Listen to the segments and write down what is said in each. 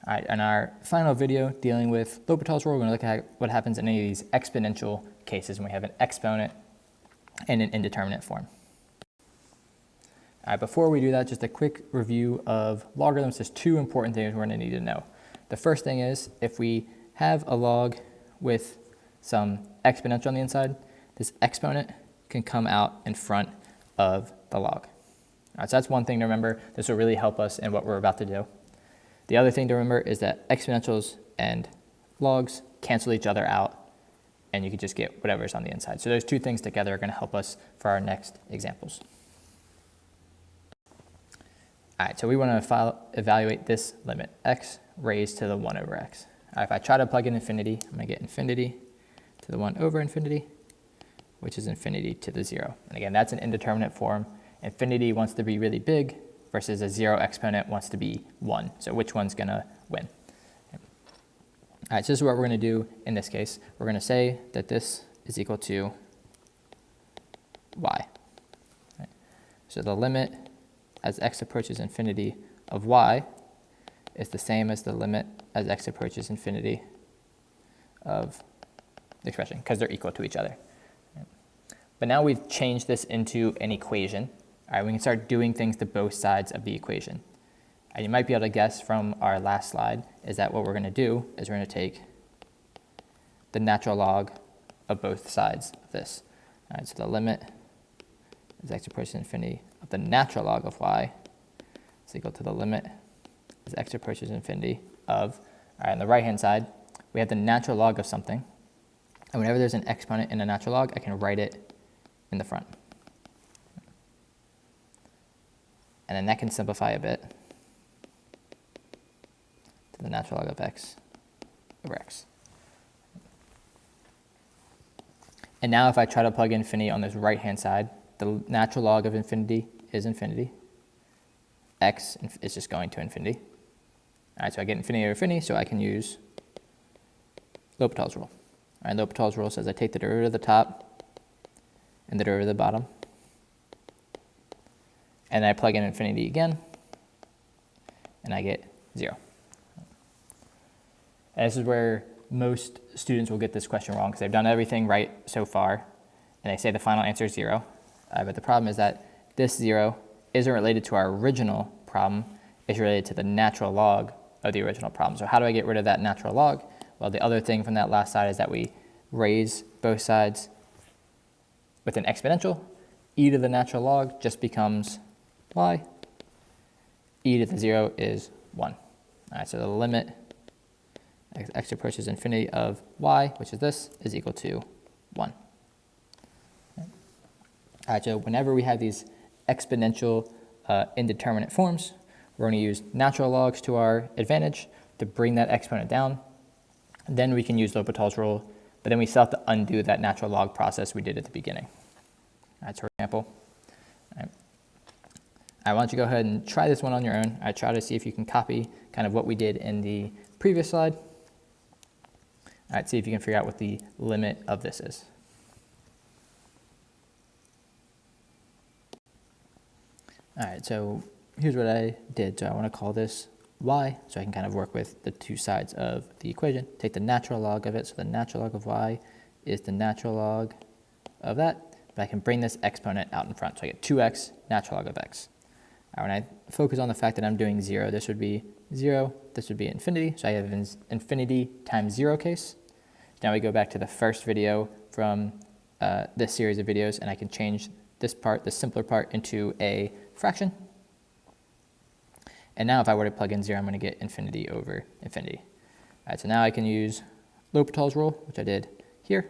All right, in our final video dealing with L'Hopital's rule, we're going to look at what happens in any of these exponential cases when we have an exponent in an indeterminate form. All right, before we do that, just a quick review of logarithms. There's two important things we're going to need to know. The first thing is if we have a log with some exponential on the inside, this exponent can come out in front of the log. All right, so that's one thing to remember. This will really help us in what we're about to do. The other thing to remember is that exponentials and logs cancel each other out, and you can just get whatever's on the inside. So those two things together are going to help us for our next examples. All right, so we want to evaluate this limit, x raised to the 1 over x. All right, if I try to plug in infinity, I'm going to get infinity to the 1 over infinity, which is infinity to the 0. And again, that's an indeterminate form. Infinity wants to be really big, versus a 0 exponent wants to be 1. So which one's going to win? All right, so this is what we're going to do in this case. We're going to say that this is equal to y. Right. So the limit as x approaches infinity of y is the same as the limit as x approaches infinity of the expression, because they're equal to each other. Right. But now we've changed this into an equation. All right, we can start doing things to both sides of the equation. And you might be able to guess from our last slide is that what we're going to do is we're going to take the natural log of both sides of this. All right, so the limit as x approaches infinity of the natural log of y is equal to the limit as x approaches infinity of, all right, on the right-hand side, we have the natural log of something. And whenever there's an exponent in a natural log, I can write it in the front. And then that can simplify a bit to the natural log of x over x. And now if I try to plug infinity on this right-hand side, the natural log of infinity is infinity. X is just going to infinity. All right, so I get infinity over infinity, so I can use L'Hopital's rule. All right, L'Hopital's rule says I take the derivative of the top and the derivative of the bottom. And I plug in infinity again, and I get 0. And this is where most students will get this question wrong, because they've done everything right so far, and they say the final answer is 0. But the problem is that this 0 isn't related to our original problem. It's related to the natural log of the original problem. So how do I get rid of that natural log? Well, the other thing from that last side is that we raise both sides with an exponential. E to the natural log just becomes y. E to the 0 is 1. All right, so the limit x approaches infinity of y, which is this, is equal to 1. All right, so whenever we have these exponential indeterminate forms, we're going to use natural logs to our advantage to bring that exponent down. Then we can use L'Hopital's rule, but then we still have to undo that natural log process we did at the beginning. All right, so for example, I want you to go ahead and try this one on your own. I try to see if you can copy kind of what we did in the previous slide. All right, see if you can figure out what the limit of this is. All right, so here's what I did. So I want to call this y, so I can kind of work with the two sides of the equation. Take the natural log of it, so the natural log of y is the natural log of that, but I can bring this exponent out in front. So I get 2x natural log of x. When I focus on the fact that I'm doing 0, this would be 0, this would be infinity, so I have an infinity times 0 case. Now we go back to the first video from this series of videos, and I can change this part, the simpler part, into a fraction. And now if I were to plug in 0, I'm going to get infinity over infinity. All right, so now I can use L'Hopital's rule, which I did here.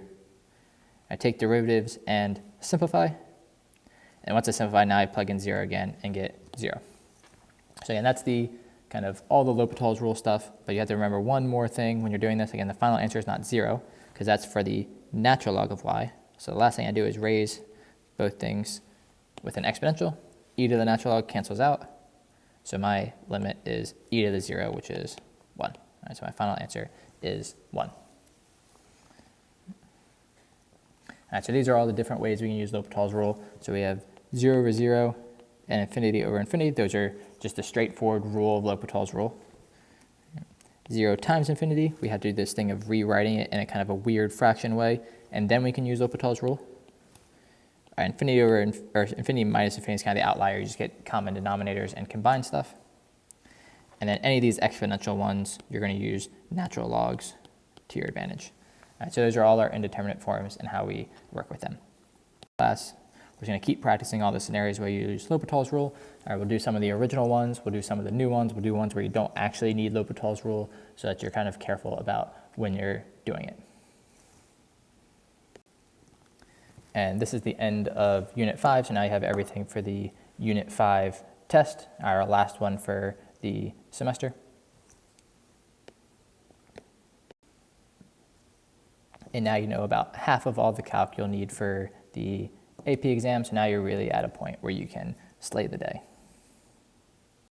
I take derivatives and simplify. And once I simplify, now I plug in 0 again and get 0. So again, that's the kind of all the L'Hopital's rule stuff, but you have to remember one more thing when you're doing this. Again, the final answer is not 0, because that's for the natural log of y. So the last thing I do is raise both things with an exponential. E to the natural log cancels out. So my limit is e to the 0, which is 1. All right, so my final answer is 1. All right, so these are all the different ways we can use L'Hopital's rule. So we have 0 over 0 and infinity over infinity. Those are just a straightforward rule of L'Hopital's rule. 0 times infinity, we have to do this thing of rewriting it in a kind of a weird fraction way, and then we can use L'Hopital's rule. Infinity or infinity minus infinity is kind of the outlier. You just get common denominators and combine stuff. And then any of these exponential ones, you're going to use natural logs to your advantage. All right, so those are all our indeterminate forms and how we work with them. Class, we're going to keep practicing all the scenarios where you use L'Hopital's rule. All right, we'll do some of the original ones. We'll do some of the new ones. We'll do ones where you don't actually need L'Hopital's rule so that you're kind of careful about when you're doing it. And this is the end of Unit 5, so now you have everything for the Unit 5 test, our last one for the semester. And now you know about half of all the calc you'll need for the AP exam, so now you're really at a point where you can slay the day.